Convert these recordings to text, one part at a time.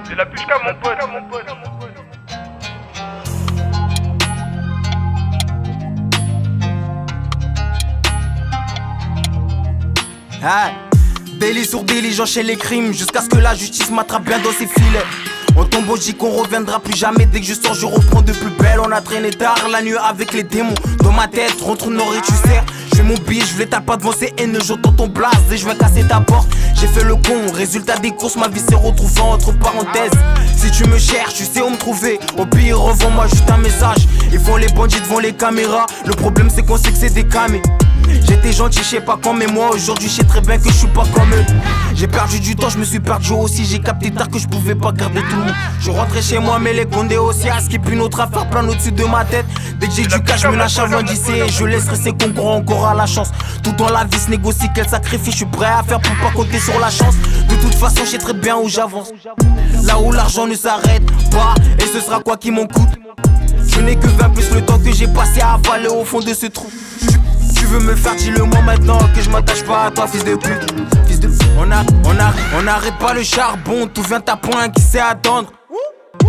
C'est la pushka mon pote. Hey. Délit sur délit, j'enchaîne les crimes jusqu'à ce que la justice m'attrape bien dans ses filets. On tombe au dit qu'on reviendra plus jamais. Dès que je sors je reprends de plus belle. On a traîné tard la nuit avec les démons. Dans ma tête, rentre une oreille tu sers. Je mon billet, je voulais ta pas devant ces haineux. J'entends ton blast et je vais casser ta porte. J'ai fait le con, résultat des courses, ma vie s'est retrouvée entre parenthèses. Si tu me cherches, tu sais où me trouver. Au pire, revends-moi juste un message. Ils font les bandits devant les caméras. Le problème c'est qu'on sait que c'est des camés. J'étais gentil, je sais pas quand, mais moi aujourd'hui je sais très bien que je suis pas comme eux. J'ai perdu du temps, je me suis perdu aussi. J'ai capté tard que je pouvais pas garder tout le monde. Je rentrais chez moi, mais les condés aussi. À skip une autre affaire plein au-dessus de ma tête. Dès que j'ai du cash, je me lâche avant d'ici. Et je laisserai ses concurrents encore à la chance. Tout dans la vie se négocie, quel sacrifice je suis prêt à faire pour pas compter sur la chance. De toute façon, je sais très bien où j'avance. Là où l'argent ne s'arrête pas. Et ce sera quoi qui m'en coûte. Je n'ai que 20 plus le temps que j'ai passé à avaler au fond de ce trou. Tu veux me faire, dis-le-moi maintenant que je m'attache pas à toi, fils de pute. On n'arrête pas le charbon, tout vient à point, qui sait attendre.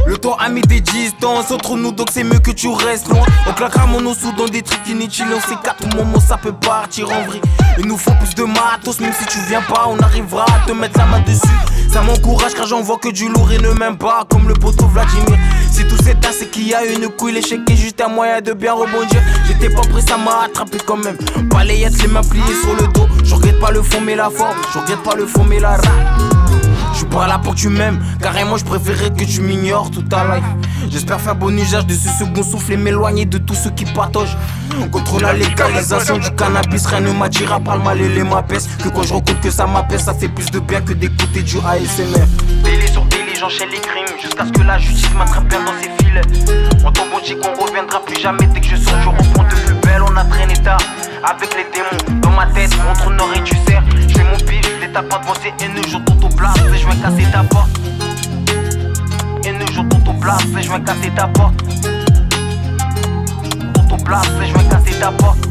Le temps a mis des distances entre nous, donc c'est mieux que tu restes loin. On claquera mon os sous dans des trucs inutiles. On sait qu'à tout moment ça peut partir en vrille. Il nous faut plus de matos, même si tu viens pas, on arrivera à te mettre la main dessus. Ça m'encourage car j'en vois que du lourd et ne m'aime pas, comme le poteau Vladimir. Si tout s'éteint, c'est qu'il y a une couille, l'échec est juste un moyen de bien rebondir. J'étais pas prêt, ça m'a attrapé quand même. Balayette, les mains pliées sur le dos. Je regrette pas le fond mais la forme, je regrette pas le fond mais la rap. Je suis pas là pour que tu m'aimes, carrément je préférais que tu m'ignores toute ta life. J'espère faire bon usage de ce second souffle et m'éloigner de tous ceux qui patogent. Contre la légalisation du cannabis, rien ne m'attire à part le mal et les m'apaise. Que quand je rencontre que ça m'apaise, ça fait plus de bien que d'écouter du ASMR. Délit sur délit, j'enchaîne les crimes jusqu'à ce que la justice m'attrape bien dans ses filets. On tombe au dit qu'on reviendra plus jamais. Dès que je sors, je reprends de plus belle. On a traîné tard avec les démons. Dans ma tête, entre une oreille tu sers. Je fais mon pif, je les tape pas devant ces haineux. J'entends ton blast et je vais casser ta porte. Haineux, j'entends ton blast et je vais casser ta porte. J'entends ton blast et je vais casser ta porte.